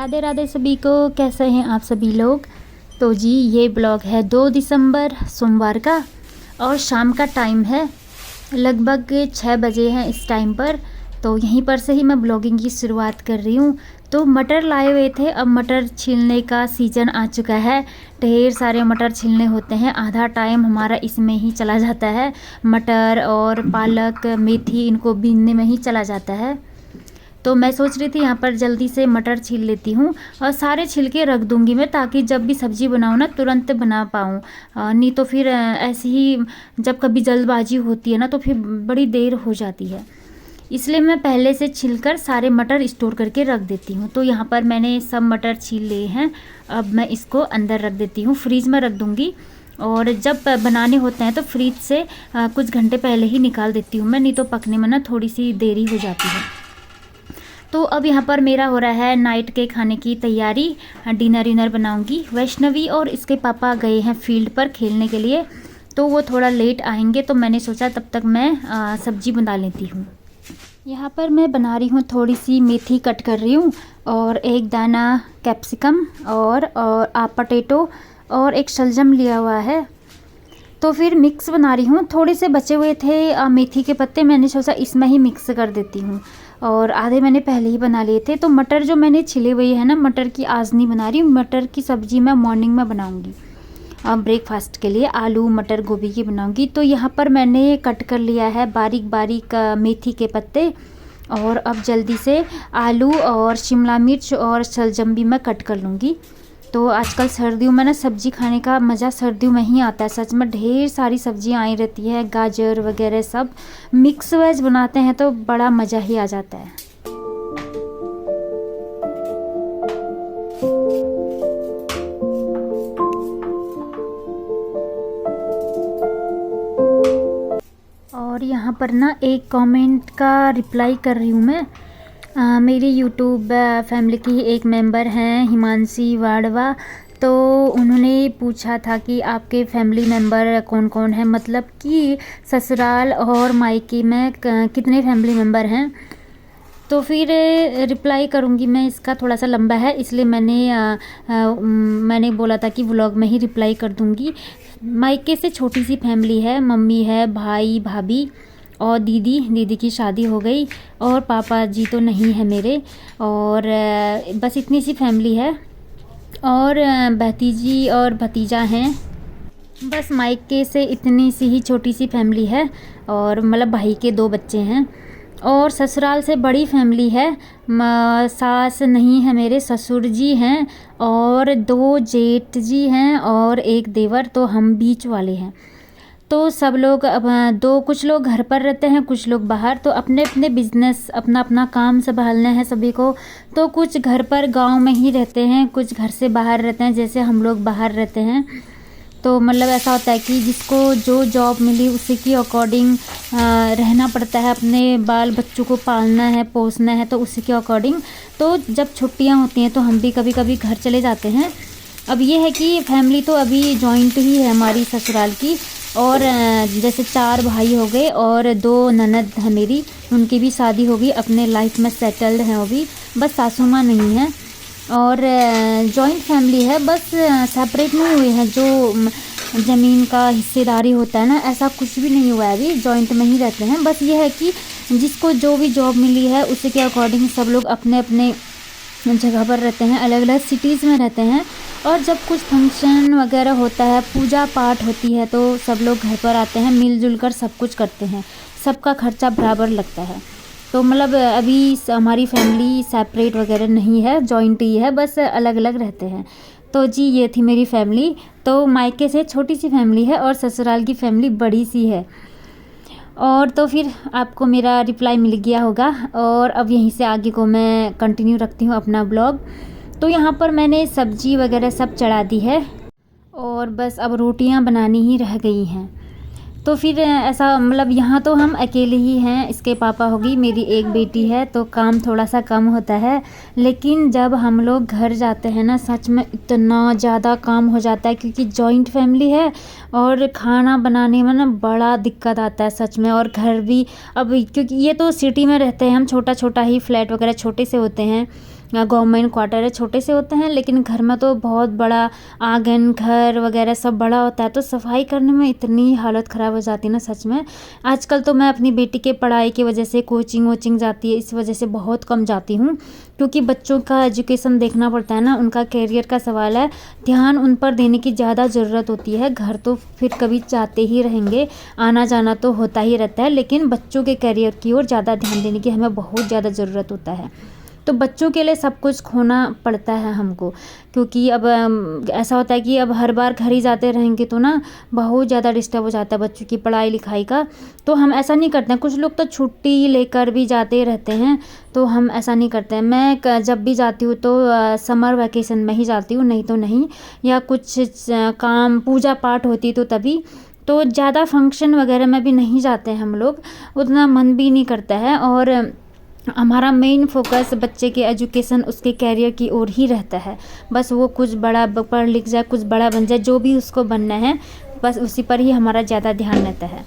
राधे राधे सभी को। कैसे हैं आप सभी लोग। तो जी ये ब्लॉग है 2 दिसंबर सोमवार का और शाम का टाइम है, लगभग 6 बजे हैं इस टाइम पर। तो यहीं पर से ही मैं ब्लॉगिंग की शुरुआत कर रही हूँ। तो मटर लाए हुए थे, अब मटर छीलने का सीज़न आ चुका है। ढेर सारे मटर छीलने होते हैं, आधा टाइम हमारा इसमें ही चला जाता है। मटर और पालक मेथी इनको बीनने में ही चला जाता है। तो मैं सोच रही थी यहाँ पर जल्दी से मटर छील लेती हूँ और सारे छिलके रख दूँगी मैं, ताकि जब भी सब्ज़ी बनाऊँ ना तुरंत बना पाऊँ। नहीं तो फिर ऐसे ही जब कभी जल्दबाजी होती है ना तो फिर बड़ी देर हो जाती है, इसलिए मैं पहले से छिलकर सारे मटर स्टोर करके रख देती हूँ। तो यहाँ पर मैंने सब मटर छील लिए हैं, अब मैं इसको अंदर रख देती हूँ, फ्रीज में रख दूँगी। और जब बनाने होते हैं तो फ्रीज से कुछ घंटे पहले ही निकाल देती हूँ मैं, नहीं तो पकने में ना थोड़ी सी देरी हो जाती है। तो अब यहाँ पर मेरा हो रहा है नाइट के खाने की तैयारी, डिनर बनाऊंगी। वैष्णवी और इसके पापा गए हैं फील्ड पर खेलने के लिए, तो वो थोड़ा लेट आएंगे, तो मैंने सोचा तब तक मैं सब्जी बना लेती हूँ। यहाँ पर मैं बना रही हूँ, थोड़ी सी मेथी कट कर रही हूँ और एक दाना कैप्सिकम और पोटैटो और एक शलजम लिया हुआ है। तो फिर मिक्स बना रही हूँ। थोड़े से बचे हुए थे मेथी के पत्ते, मैंने सोचा इसमें ही मिक्स कर देती हूँ, और आधे मैंने पहले ही बना लिए थे। तो मटर जो मैंने छिले हुए है ना, मटर की आज नहीं बना रही हूँ, मटर की सब्ज़ी मैं मॉर्निंग में बनाऊँगी ब्रेकफास्ट के लिए, आलू मटर गोभी की बनाऊँगी। तो यहाँ पर मैंने कट कर लिया है बारीक बारीक मेथी के पत्ते, और अब जल्दी से आलू और शिमला मिर्च और शलजम भी मैं कट कर लूँगी। तो आजकल सर्दियों में ना सब्ज़ी खाने का मज़ा सर्दियों में ही आता है। सच में ढेर सारी सब्जियां आई रहती है, गाजर वगैरह सब मिक्स वेज बनाते हैं तो बड़ा मज़ा ही आ जाता है। और यहाँ पर ना एक कमेंट का रिप्लाई कर रही हूँ मैं। मेरी यूट्यूब फैमिली की एक मेंबर हैं हिमांशी वाडवा, तो उन्होंने पूछा था कि आपके फैमिली मेंबर कौन कौन है, मतलब कि ससुराल और मायके में कितने फैमिली मेंबर हैं। तो फिर रिप्लाई करूँगी मैं, इसका थोड़ा सा लंबा है इसलिए मैंने बोला था कि व्लॉग में ही रिप्लाई कर दूँगी। मायके से छोटी सी फैमिली है, मम्मी है, भाई भाभी और दीदी की शादी हो गई, और पापा जी तो नहीं है मेरे, और बस इतनी सी फैमिली है। और भतीजी और भतीजा हैं, बस मायके से इतनी सी ही छोटी सी फैमिली है, और मतलब भाई के 2 बच्चे हैं। और ससुराल से बड़ी फैमिली है, सास नहीं है मेरे, ससुर जी हैं और 2 जेठ जी हैं और एक देवर, तो हम बीच वाले हैं। तो सब लोग अब कुछ लोग घर पर रहते हैं, कुछ लोग बाहर, तो अपने अपने बिजनेस अपना अपना काम संभालना है सभी को। तो कुछ घर पर गांव में ही रहते हैं, कुछ घर से बाहर रहते हैं, जैसे हम लोग बाहर रहते हैं। तो मतलब ऐसा होता है कि जिसको जो जॉब मिली उसी की अकॉर्डिंग रहना पड़ता है, अपने बाल बच्चों को पालना है पोसना है, तो उसी के अकॉर्डिंग। तो जब छुट्टियां होती हैं तो हम भी कभी कभी घर चले जाते हैं। अब ये है कि फैमिली तो अभी जॉइंट ही है हमारी ससुराल की, और जैसे 4 भाई हो गए और 2 ननद है मेरी, उनकी भी शादी हो गई, अपने लाइफ में सेटल्ड हैं वो भी, बस सासू माँ नहीं है। और जॉइंट फैमिली है, बस सेपरेट नहीं हुए हैं, जो ज़मीन का हिस्सेदारी होता है ना, ऐसा कुछ भी नहीं हुआ है, अभी जॉइंट में ही रहते हैं। बस ये है कि जिसको जो भी जॉब मिली है उसी के अकॉर्डिंग सब लोग अपने अपने जगह पर रहते हैं, अलग अलग सिटीज़ में रहते हैं। और जब कुछ फंक्शन वगैरह होता है, पूजा पाठ होती है, तो सब लोग घर पर आते हैं, मिलजुल कर सब कुछ करते हैं, सबका खर्चा बराबर लगता है। तो मतलब अभी हमारी फैमिली सेपरेट वगैरह नहीं है, जॉइंट ही है, बस अलग अलग रहते हैं। तो जी ये थी मेरी फैमिली। तो मायके से छोटी सी फैमिली है और ससुराल की फैमिली बड़ी सी है। और तो फिर आपको मेरा रिप्लाई मिल गया होगा, और अब यहीं से आगे को मैं कंटिन्यू रखती हूँ अपना ब्लॉग। तो यहाँ पर मैंने सब्जी वगैरह सब चढ़ा दी है, और बस अब रोटियाँ बनानी ही रह गई हैं। तो फिर ऐसा मतलब यहाँ तो हम अकेले ही हैं, इसके पापा होगी, मेरी एक बेटी है, तो काम थोड़ा सा कम होता है। लेकिन जब हम लोग घर जाते हैं ना, सच में इतना ज़्यादा काम हो जाता है, क्योंकि जॉइंट फैमिली है और खाना बनाने में ना बड़ा दिक्कत आता है सच में। और घर भी अब क्योंकि ये तो सिटी में रहते हैं हम, छोटा छोटा ही फ्लैट वगैरह छोटे से होते हैं, गवर्नमेंट क्वार्टर है, छोटे से होते हैं, लेकिन घर में तो बहुत बड़ा आंगन घर वगैरह सब बड़ा होता है, तो सफाई करने में इतनी हालत ख़राब हो जाती है ना सच में। आजकल तो मैं अपनी बेटी के पढ़ाई की वजह से कोचिंग वोचिंग जाती है, इस वजह से बहुत कम जाती हूँ, क्योंकि बच्चों का एजुकेशन देखना पड़ता है ना, उनका कैरियर का सवाल है, ध्यान उन पर देने की ज़्यादा ज़रूरत होती है। घर तो फिर कभी जाते ही रहेंगे, आना जाना तो होता ही रहता है, लेकिन बच्चों के कैरियर की ओर ज़्यादा ध्यान देने की हमें बहुत ज़्यादा ज़रूरत होता है। तो बच्चों के लिए सब कुछ खोना पड़ता है हमको, क्योंकि अब ऐसा होता है कि अब हर बार घर ही जाते रहेंगे तो ना बहुत ज़्यादा डिस्टर्ब हो जाता है बच्चों की पढ़ाई लिखाई का। तो हम ऐसा नहीं करते हैं, कुछ लोग तो छुट्टी लेकर भी जाते रहते हैं, तो हम ऐसा नहीं करते हैं। मैं जब भी जाती हूँ तो समर वैकेशन में ही जाती हूँ, नहीं तो नहीं, या कुछ काम पूजा पाठ होती तो तभी। तो ज़्यादा फंक्शन वगैरह में भी नहीं जाते हैं हम लोग, उतना मन भी नहीं करता है, और हमारा मेन फोकस बच्चे के एजुकेशन, उसके कैरियर की ओर ही रहता है। बस वो कुछ बड़ा पढ़ लिख जाए, कुछ बड़ा बन जाए, जो भी उसको बनना है, बस उसी पर ही हमारा ज़्यादा ध्यान रहता है।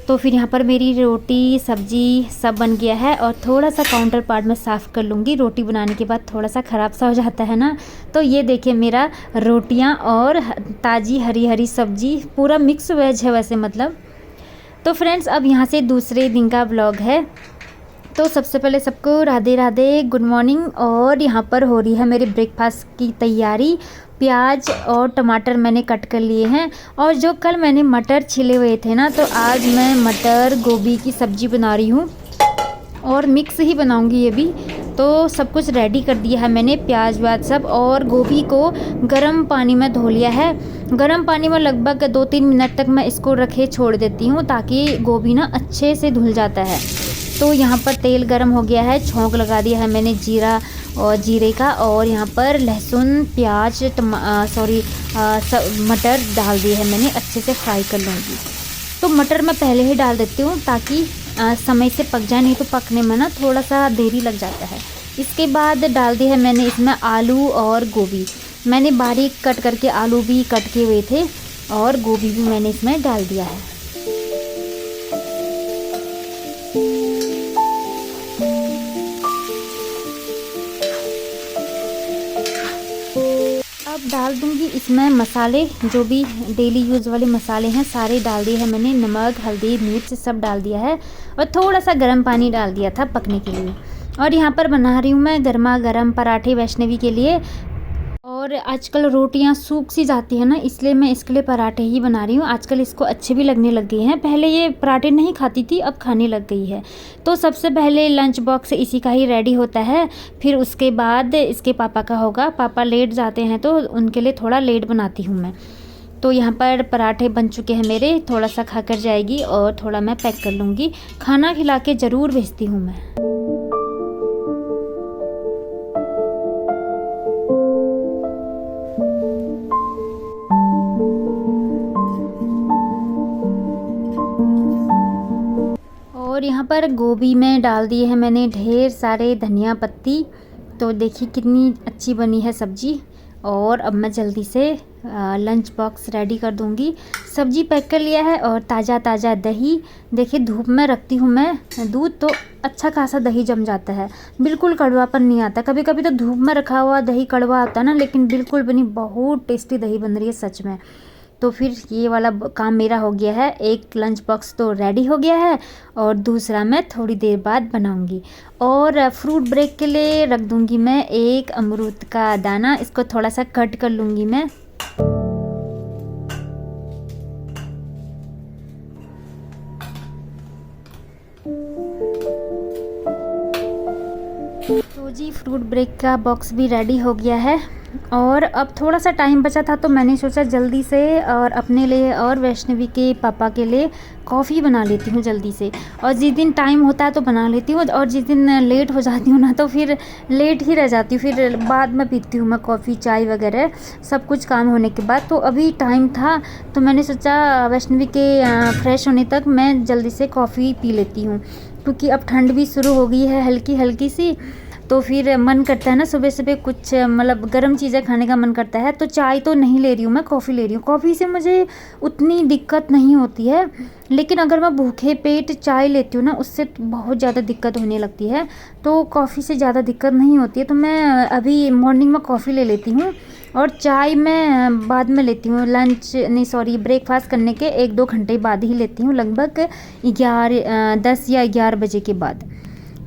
तो फिर यहाँ पर मेरी रोटी सब्जी सब बन गया है, और थोड़ा सा काउंटर पार्ट में साफ़ कर लूँगी। रोटी बनाने के बाद थोड़ा सा ख़राब सा हो जाता है ना, तो ये देखिए मेरा रोटियाँ और ताज़ी हरी हरी सब्जी, पूरा मिक्स वेज है वैसे मतलब। तो फ्रेंड्स, अब यहाँ से दूसरे दिन का व्लॉग है। तो सबसे पहले सबको राधे राधे, गुड मॉर्निंग। और यहाँ पर हो रही है मेरे ब्रेकफास्ट की तैयारी। प्याज और टमाटर मैंने कट कर लिए हैं, और जो कल मैंने मटर छिले हुए थे ना, तो आज मैं मटर गोभी की सब्ज़ी बना रही हूँ, और मिक्स ही बनाऊंगी ये भी। तो सब कुछ रेडी कर दिया है मैंने, प्याज व्याज सब, और गोभी को गर्म पानी में धो लिया है। गर्म पानी में लगभग 2-3 मिनट तक मैं इसको रखे छोड़ देती हूँ, ताकि गोभी ना अच्छे से धुल जाता है। तो यहाँ पर तेल गरम हो गया है, छोंक लगा दिया है मैंने जीरा और जीरे का, और यहाँ पर लहसुन प्याज मटर डाल दिए है मैंने, अच्छे से फ्राई कर लूँगी। तो मटर मैं पहले ही डाल देती हूँ, ताकि समय से पक जाए, नहीं तो पकने में ना थोड़ा सा देरी लग जाता है। इसके बाद डाल दिए है मैंने इसमें आलू और गोभी। मैंने बारीक कट करके आलू भी कट किए हुए थे, और गोभी भी मैंने इसमें डाल दिया है। अब डाल दूंगी इसमें मसाले, जो भी डेली यूज़ वाले मसाले हैं सारे डाल दिए हैं मैंने। नमक हल्दी मिर्च सब डाल दिया है, और थोड़ा सा गर्म पानी डाल दिया था पकने के लिए। और यहाँ पर बना रही हूँ मैं गर्मा गर्म पराठे वैष्णवी के लिए। और आजकल रोटियां सूख सी जाती है ना, इसलिए मैं इसके लिए पराठे ही बना रही हूँ। आजकल इसको अच्छे भी लगने लग गए हैं, पहले ये पराठे नहीं खाती थी, अब खाने लग गई है। तो सबसे पहले लंच बॉक्स इसी का ही रेडी होता है, फिर उसके बाद इसके पापा का होगा। पापा लेट जाते हैं तो उनके लिए थोड़ा लेट बनाती हूँ मैं। तो यहाँ पर पराठे बन चुके हैं मेरे, थोड़ा सा खा कर जाएगी, और थोड़ा मैं पैक कर लूँगी। खाना खिला के ज़रूर भेजती हूँ मैं। और यहाँ पर गोभी में डाल दिए हैं मैंने ढेर सारे धनिया पत्ती। तो देखिए कितनी अच्छी बनी है सब्ज़ी। और अब मैं जल्दी से लंच बॉक्स रेडी कर दूँगी। सब्ज़ी पैक कर लिया है, और ताज़ा ताज़ा दही। देखिए धूप में रखती हूँ मैं दूध, तो अच्छा खासा दही जम जाता है, बिल्कुल कड़वापन नहीं आता। कभी कभी तो धूप में रखा हुआ दही कड़वा आता है ना, लेकिन बिल्कुल बनी बहुत टेस्टी दही बन रही है सच में। तो फिर ये वाला काम मेरा हो गया है। एक लंच बॉक्स तो रेडी हो गया है, और दूसरा मैं थोड़ी देर बाद बनाऊंगी। और फ्रूट ब्रेक के लिए रख दूंगी मैं एक अमरूद का दाना, इसको थोड़ा सा कट कर लूँगी मैं। तो जी फ्रूट ब्रेक का बॉक्स भी रेडी हो गया है। और अब थोड़ा सा टाइम बचा था, तो मैंने सोचा जल्दी से और अपने लिए और वैष्णवी के पापा के लिए कॉफ़ी बना लेती हूँ जल्दी से। और जिस दिन टाइम होता है तो बना लेती हूँ, और जिस दिन लेट हो जाती हूँ ना, तो फिर लेट ही रह जाती हूँ। फिर बाद में पीती हूँ मैं कॉफ़ी चाय वगैरह सब कुछ काम होने के बाद। तो अभी टाइम था, तो मैंने सोचा वैष्णवी के फ्रेश होने तक मैं जल्दी से कॉफ़ी पी लेती हूँ, क्योंकि अब ठंड भी शुरू हो गई है हल्की हल्की सी। तो फिर मन करता है ना सुबह सुबह कुछ मतलब गर्म चीज़ें खाने का मन करता है। तो चाय तो नहीं ले रही हूँ मैं, कॉफ़ी ले रही हूँ। कॉफ़ी से मुझे उतनी दिक्कत नहीं होती है, लेकिन अगर मैं भूखे पेट चाय लेती हूँ ना, उससे बहुत ज़्यादा दिक्कत होने लगती है। तो कॉफ़ी से ज़्यादा दिक्कत नहीं होती है, तो मैं अभी मॉर्निंग में कॉफ़ी ले लेती हूँ और चाय मैं बाद में लेती हूँ, ब्रेकफास्ट करने के 1-2 घंटे बाद ही लेती हूँ, लगभग 10 या 11 बजे के बाद।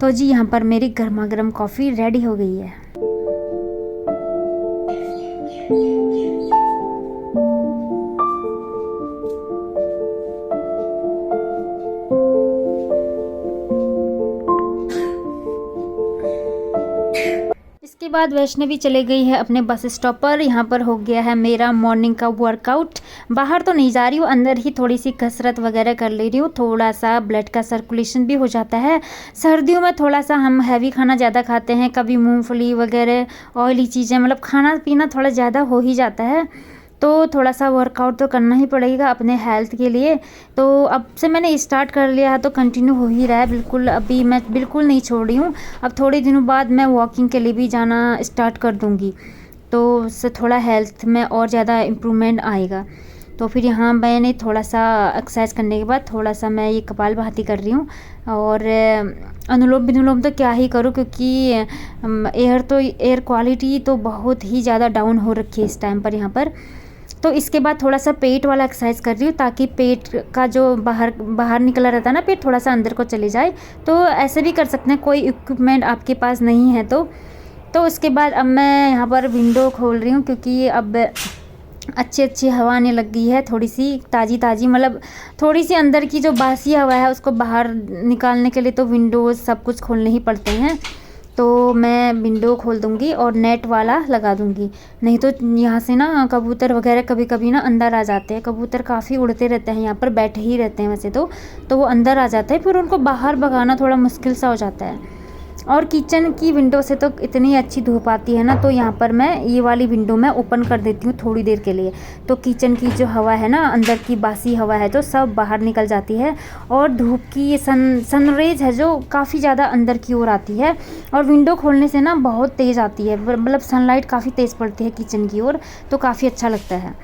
तो जी यहाँ पर मेरी गर्मा गर्म कॉफ़ी रेडी हो गई है। इसके बाद वैष्णवी चले गई है अपने बस स्टॉप पर। यहाँ पर हो गया है मेरा मॉर्निंग का वर्कआउट। बाहर तो नहीं जा रही हूँ, अंदर ही थोड़ी सी कसरत वगैरह कर ले रही हूँ, थोड़ा सा ब्लड का सर्कुलेशन भी हो जाता है। सर्दियों में थोड़ा सा हम हैवी खाना ज़्यादा खाते हैं, कभी मूंगफली वगैरह ऑयली चीज़ें, मतलब खाना पीना थोड़ा ज़्यादा हो ही जाता है। तो थोड़ा सा वर्कआउट तो करना ही पड़ेगा अपने हेल्थ के लिए। तो अब से मैंने स्टार्ट कर लिया है, तो कंटिन्यू हो ही रहा है बिल्कुल, अभी मैं बिल्कुल नहीं छोड़ रही हूँ। अब थोड़े दिनों बाद मैं वॉकिंग के लिए भी जाना स्टार्ट कर दूँगी, तो उससे थोड़ा हेल्थ में और ज़्यादा इम्प्रूवमेंट आएगा। तो फिर यहाँ मैंने थोड़ा सा एक्सरसाइज करने के बाद थोड़ा सा मैं ये कपालभाति कर रही हूँ, और अनुलोम विलोम तो क्या ही करूँ, क्योंकि एयर क्वालिटी तो बहुत ही ज़्यादा डाउन हो रखी है इस टाइम पर यहाँ पर। तो इसके बाद थोड़ा सा पेट वाला एक्सरसाइज कर रही हूँ, ताकि पेट का जो बाहर निकला रहता है ना पेट, थोड़ा सा अंदर को चले जाए। तो ऐसे भी कर सकते हैं, कोई इक्विपमेंट आपके पास नहीं है तो उसके बाद अब मैं यहाँ पर विंडो खोल रही हूँ, क्योंकि अब अच्छी हवा आने लग गई है, थोड़ी सी ताज़ी, मतलब थोड़ी सी अंदर की जो बासी हवा है उसको बाहर निकालने के लिए तो विंडोज़ सब कुछ खोलने ही पड़ते हैं। तो मैं विंडो खोल दूँगी और नेट वाला लगा दूँगी, नहीं तो यहाँ से ना कबूतर वगैरह कभी कभी ना अंदर आ जाते हैं। कबूतर काफ़ी उड़ते रहते हैं, यहाँ पर बैठे ही रहते हैं वैसे तो वो अंदर आ जाते हैं, फिर उनको बाहर भगाना थोड़ा मुश्किल सा हो जाता है। और किचन की विंडो से तो इतनी अच्छी धूप आती है ना, तो यहाँ पर मैं ये वाली विंडो मैं ओपन कर देती हूँ थोड़ी देर के लिए। तो किचन की जो हवा है ना, अंदर की बासी हवा है, तो सब बाहर निकल जाती है, और धूप की ये सनरेज है जो काफ़ी ज़्यादा अंदर की ओर आती है। और विंडो खोलने से ना बहुत तेज़ आती है, मतलब सनलाइट काफ़ी तेज़ पड़ती है किचन की ओर, तो काफ़ी अच्छा लगता है।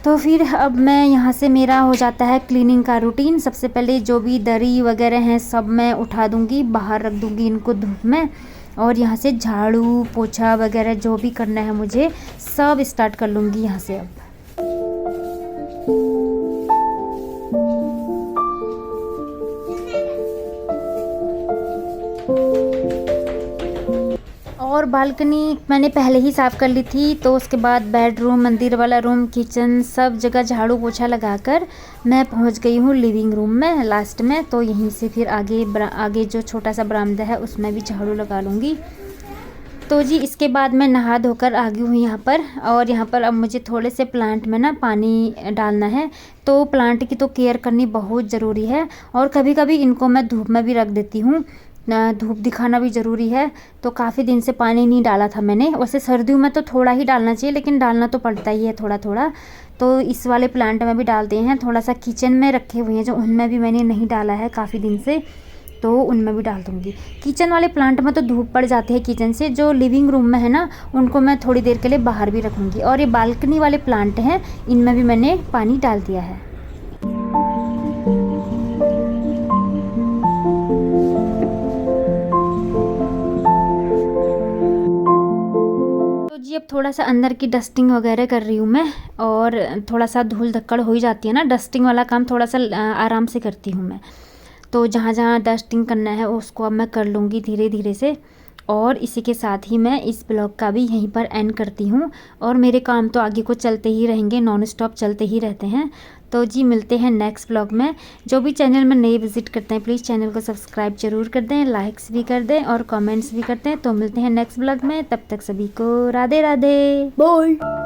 तो फिर अब मैं यहाँ से मेरा हो जाता है क्लीनिंग का रूटीन। सबसे पहले जो भी दरी वगैरह हैं सब मैं उठा दूँगी, बाहर रख दूँगी इनको धूप में, और यहाँ से झाड़ू पोछा वगैरह जो भी करना है मुझे सब स्टार्ट कर लूँगी यहाँ से अब। और बालकनी मैंने पहले ही साफ़ कर ली थी, तो उसके बाद बेडरूम, मंदिर वाला रूम, किचन, सब जगह झाड़ू पोछा लगाकर मैं पहुंच गई हूँ लिविंग रूम में लास्ट में। तो यहीं से फिर आगे जो छोटा सा बरामदा है उसमें भी झाड़ू लगा लूँगी। तो जी इसके बाद मैं नहा धोकर आ गई हूँ यहाँ पर, और यहाँ पर अब मुझे थोड़े से प्लांट में ना पानी डालना है। तो प्लांट की तो केयर करनी बहुत ज़रूरी है, और कभी कभी इनको मैं धूप में भी रख देती हूँ, धूप दिखाना भी ज़रूरी है। तो काफ़ी दिन से पानी नहीं डाला था मैंने, वैसे सर्दियों में तो थोड़ा ही डालना चाहिए, लेकिन डालना तो पड़ता ही है थोड़ा थोड़ा। तो इस वाले प्लांट में भी डालते हैं, थोड़ा सा किचन में रखे हुए हैं जो उनमें भी मैंने नहीं डाला है काफ़ी दिन से, तो उनमें भी डाल दूँगी। किचन वाले प्लांट में तो धूप पड़ जाती है किचन से, जो लिविंग रूम में है ना उनको मैं थोड़ी देर के लिए बाहर भी रखूँगी। और ये बालकनी वाले प्लांट हैं, इनमें भी मैंने पानी डाल दिया है। जी अब थोड़ा सा अंदर की डस्टिंग वगैरह कर रही हूँ मैं, और थोड़ा सा धूल धक्कड़ हो ही जाती है ना, डस्टिंग वाला काम थोड़ा सा आराम से करती हूँ मैं। तो जहाँ जहाँ डस्टिंग करना है उसको अब मैं कर लूँगी धीरे धीरे से। और इसी के साथ ही मैं इस ब्लॉग का भी यहीं पर एंड करती हूँ, और मेरे काम तो आगे को चलते ही रहेंगे, नॉन स्टॉप चलते ही रहते हैं। तो जी मिलते हैं नेक्स्ट ब्लॉग में। जो भी चैनल में नए विजिट करते हैं प्लीज़ चैनल को सब्सक्राइब जरूर कर दें, लाइक्स भी कर दें और कमेंट्स भी करते हैं। तो मिलते हैं नेक्स्ट ब्लॉग में, तब तक सभी को राधे राधे, बाय।